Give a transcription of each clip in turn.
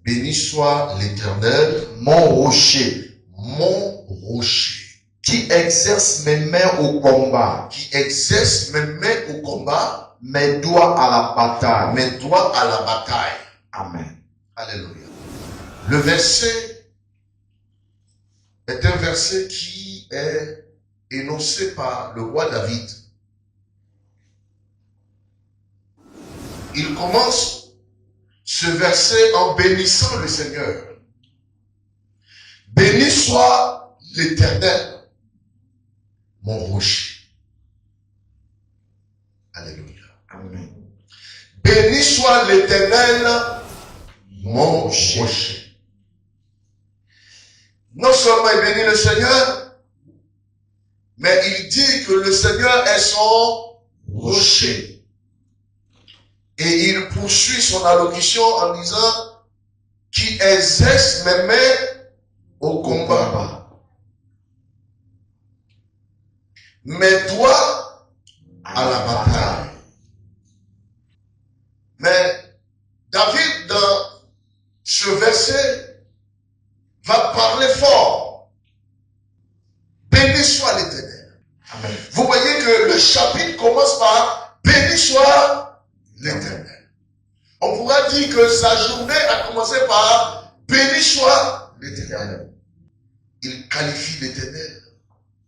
Béni soit l'Éternel, mon rocher, qui exerce mes mains au combat, mes doigts à la bataille. Amen. Alléluia. Le verset est un verset qui est énoncé par le roi David. Il commence ce verset en bénissant le Seigneur. Béni soit l'Éternel, mon rocher. Alléluia. Amen. Béni soit l'Éternel, mon rocher. Non seulement il bénit le Seigneur, mais il dit que le Seigneur est son rocher. Et il poursuit son allocution en disant qui exerce mes mains au combat, mes doigts à la bataille. Mais David, dans ce verset, va parler fort. Béni soit l'Éternel. Amen. Vous voyez que le chapitre commence par béni soit l'Éternel. On pourra dire que sa journée a commencé par béni soit l'Éternel. Il qualifie l'Éternel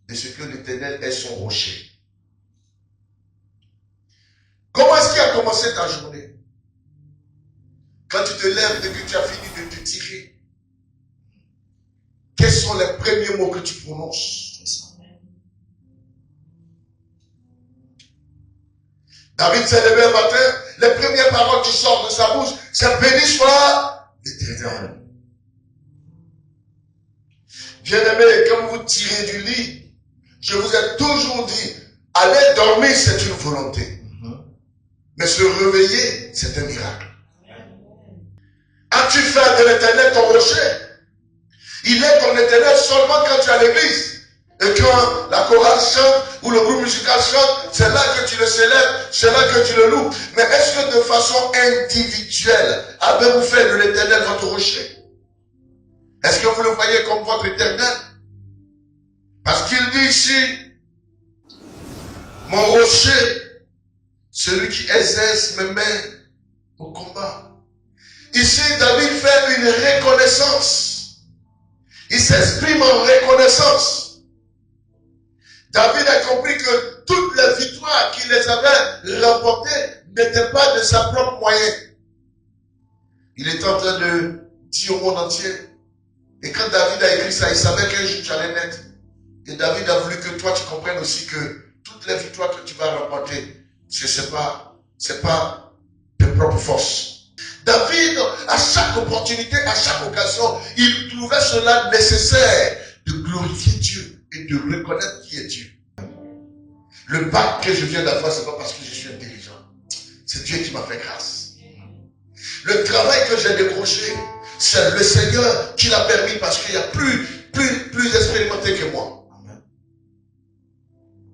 de ce que l'Éternel est son rocher. Comment est-ce qu'il a commencé ta journée? Quand tu te lèves et que tu as fini de te tirer, quels sont les premiers mots que tu prononces? David s'est levé un matin, les premières paroles qui sortent de sa bouche, c'est béni soit l'Éternel. Bien-aimé, quand vous tirez du lit, je vous ai toujours dit, aller dormir c'est une volonté. Mais se réveiller, c'est un miracle. As-tu fait de l'Éternel ton rocher? Il est ton Éternel seulement quand tu es à l'église. Et quand la chorale chante ou le groupe musical chante, c'est là que tu le célèbres, c'est là que tu le loues. Mais est-ce que de façon individuelle, avez-vous fait de l'Éternel votre rocher? Est-ce que vous le voyez comme votre Éternel? Parce qu'il dit ici, mon rocher, celui qui exerce mes mains au combat. Ici, David fait une reconnaissance. Il s'exprime en reconnaissance. David a compris que toutes les victoires qu'il les avait remportées n'étaient pas de sa propre moyen. Il était en train de dire au monde entier. Et quand David a écrit ça, il savait qu'un jour tu allais naître. Et David a voulu que toi tu comprennes aussi que toutes les victoires que tu vas remporter, c'est pas tes propres forces. David, à chaque opportunité, à chaque occasion, il trouvait cela nécessaire de glorifier Dieu et de reconnaître qui est Dieu. Le bac que je viens d'avoir, c'est pas parce que je suis intelligent. C'est Dieu qui m'a fait grâce. Le travail que j'ai décroché, c'est le Seigneur qui l'a permis parce qu'il y a plus expérimenté que moi.